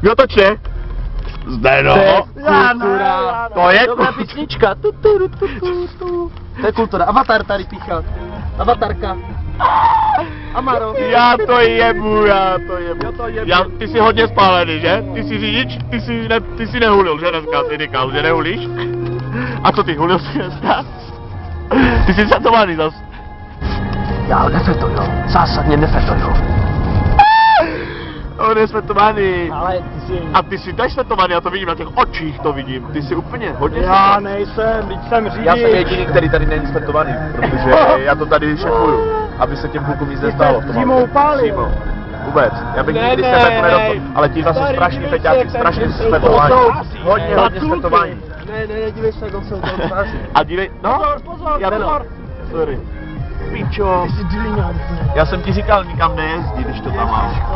Jo, točně. Zde no. Kultura. To je Dobrá písnička. To je kultura. Avatar tady píchá. Avatarka. Amaro. Já to jebu. Ty jsi hodně spálený, že? Ty jsi řidič, ty jsi nehulil, že dneska jsi říkal, že nehulíš? A co ty, hulil jsi dneska? Ty jsi svetovaný zas. Já nefetuju. Zásadně nefetuju. On je svetovaný. Ale ty jsi... A ty jsi taky svetovaný, já to vidím na těch očích, to vidím. Ty jsi úplně hodně Já svetovaný. nejsem, teď jsem řidič. Já jsem jediný, který tady není svetovaný, protože já to tady šefuju, aby se těm klukům nic nestalo. Zimou pálil. Zimou. Vůbec. Já bych Ne, nikdy ne, sebe to ne. nedostal. Ale ti zase strašně feťáci, strašně svetovaní. Hodně svetovaní. Ne, dívej se, jak on se tam tváří. A dívej, no, Pozor, já to, sorry. Pičo. Ty jsi dýňák. Já jsem ti říkal, nikam nejezdí, když to tam máš.